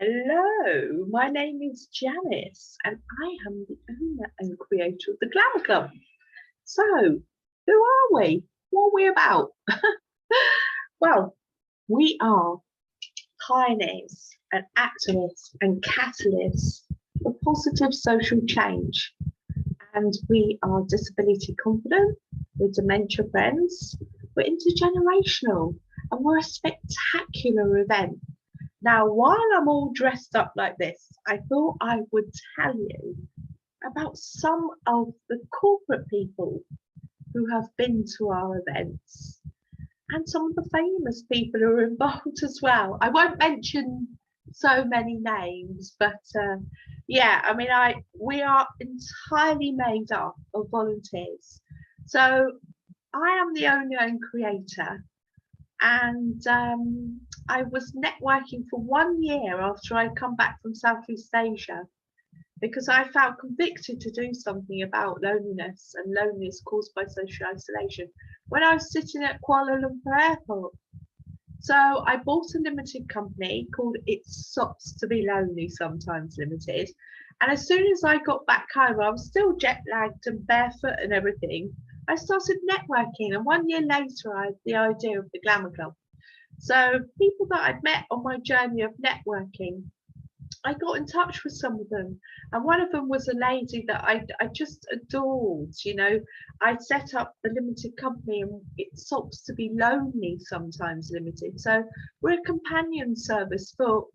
Hello, my name is Janice and I am the owner and creator of the Glamour Club. So, who are we? What are we about? Well, we are pioneers and activists and catalysts for positive social change. And we are disability confident, we're dementia friends, we're intergenerational, and we're a spectacular event. Now, while I'm all dressed up like this, I thought I would tell you about some of the corporate people who have been to our events and some of the famous people who are involved as well. I won't mention so many names, but yeah, I mean, we are entirely made up of volunteers. So I am the owner and creator, and I was networking for 1 year after I'd come back from Southeast Asia because I felt convicted to do something about loneliness caused by social isolation when I was sitting at Kuala Lumpur Airport. So I bought a limited company called It Sucks to Be Lonely Sometimes Limited. And as soon as I got back home, I was still jet lagged and barefoot and everything. I started networking, and 1 year later, I had the idea of the Glamour Club. So people that I'd met on my journey of networking, I got in touch with some of them, and one of them was a lady that I just adored. You know, I'd set up the limited company, and It Sucks to Be Lonely Sometimes Limited. So we're a companion service for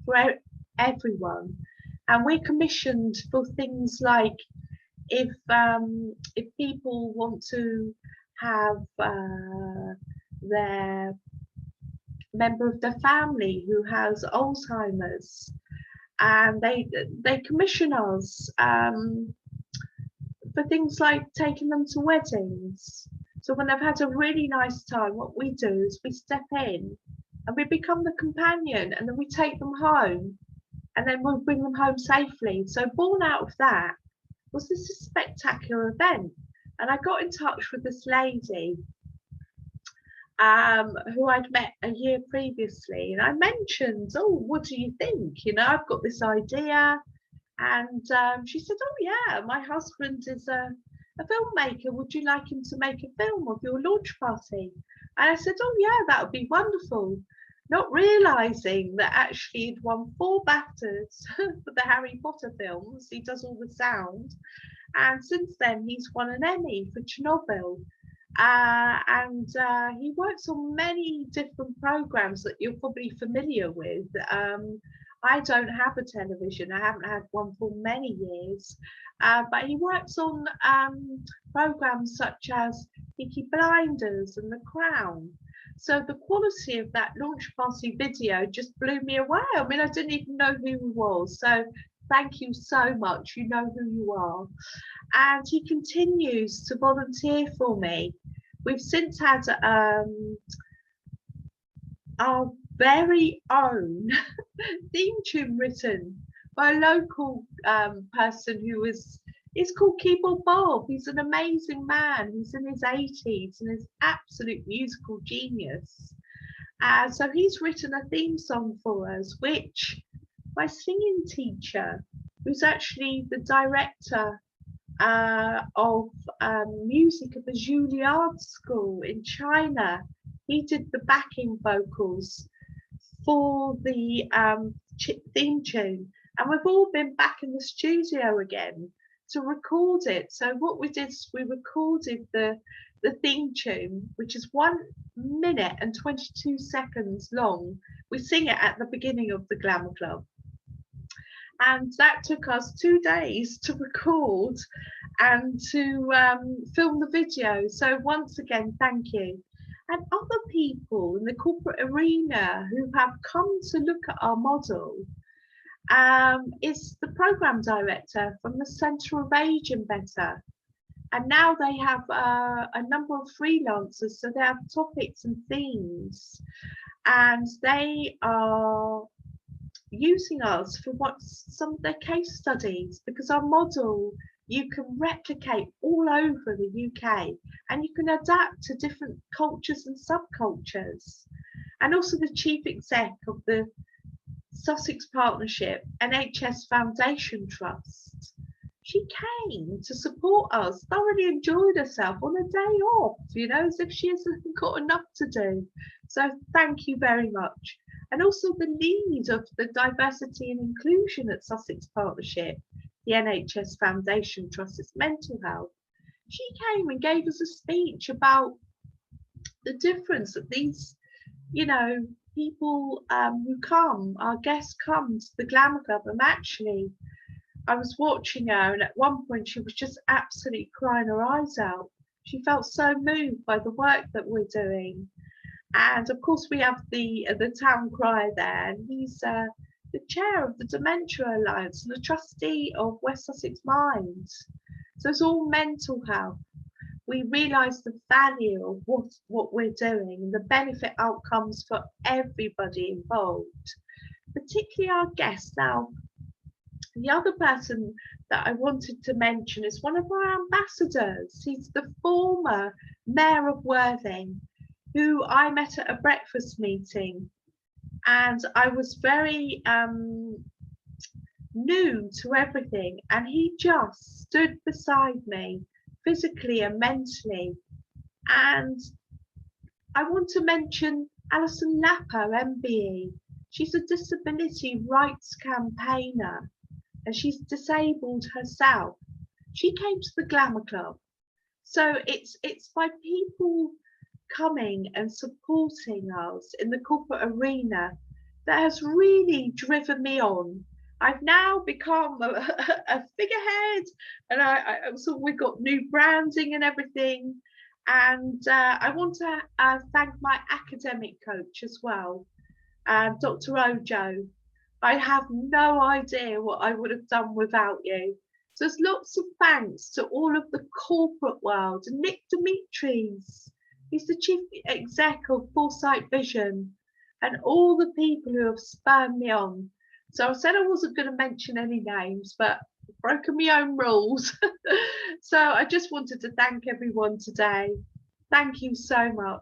everyone, and we're commissioned for things like if people want to have their member of their family who has Alzheimer's, and they commission us for things like taking them to weddings. So when they've had a really nice time, what we do is we step in and we become the companion, and then we take them home, and then we'll bring them home safely. So born out of that was this spectacular event. And I got in touch with this lady who I'd met a year previously. And I mentioned, oh, what do you think? You know, I've got this idea. And she said, oh, yeah, my husband is a filmmaker. Would you like him to make a film of your launch party? And I said, oh, yeah, that would be wonderful. Not realizing that actually he'd won 4 BAFTAs for the Harry Potter films. He does all the sound. And since then, he's won an Emmy for Chernobyl. And he works on many different programs that you're probably familiar with. I don't have a television, I haven't had one for many years, but he works on programs such as Peaky Blinders and The Crown. So the quality of that launch party video just blew me away. I mean, I didn't even know who he was. So thank you so much. You know who you are. And he continues to volunteer for me. We've since had our very own theme tune written by a local person who is called Keyboard Bob. He's an amazing man. He's in his 80s and is absolute musical genius. So he's written a theme song for us, which my singing teacher, who's actually the director of music at the Juilliard School in China, he did the backing vocals for the theme tune, and we've all been back in the studio again to record it. So what we did is we recorded the theme tune, which is 1 minute and 22 seconds long. We sing it at the beginning of the Glamour Club, and that took us 2 days to record and to film the video. So once again, thank you. And other people in the corporate arena who have come to look at our model is the program director from the Centre of Aging Better. And now they have a number of freelancers, so they have topics and themes, and they are using us for some of their case studies, because our model you can replicate all over the UK, and you can adapt to different cultures and subcultures. And also the chief exec of the Sussex Partnership NHS Foundation Trust. She came to support us, thoroughly enjoyed herself on a day off, as if she hasn't got enough to do. So thank you very much. And also the lead of the diversity and inclusion at Sussex Partnership, the NHS Foundation Trust, it's mental health. She came and gave us a speech about the difference that these, people who come, our guests come to the Glamour Club, and actually I was watching her, and at one point she was just absolutely crying her eyes out. She felt so moved by the work that we're doing. And of course, we have the town crier there, and he's the chair of the Dementia Alliance and the trustee of West Sussex Minds. So it's all mental health. We realise the value of what we're doing and the benefit outcomes for everybody involved, particularly our guests. Now, the other person that I wanted to mention is one of our ambassadors. He's the former Mayor of Worthing, who I met at a breakfast meeting, and I was very new to everything, and he just stood beside me physically and mentally. And I want to mention Alison Lapper, MBE. She's a disability rights campaigner, and she's disabled herself. She came to the Glamour Club. So it's by people coming and supporting us in the corporate arena that has really driven me on. I've now become a figurehead, and so we've got new branding and everything. And I want to thank my academic coach as well, Dr. Ojo. I have no idea what I would have done without you. So there's lots of thanks to all of the corporate world. Nick Dimitris, he's the chief exec of Foresight Vision, and all the people who have spurred me on. So I said I wasn't going to mention any names, but I've broken my own rules. So I just wanted to thank everyone today. Thank you so much.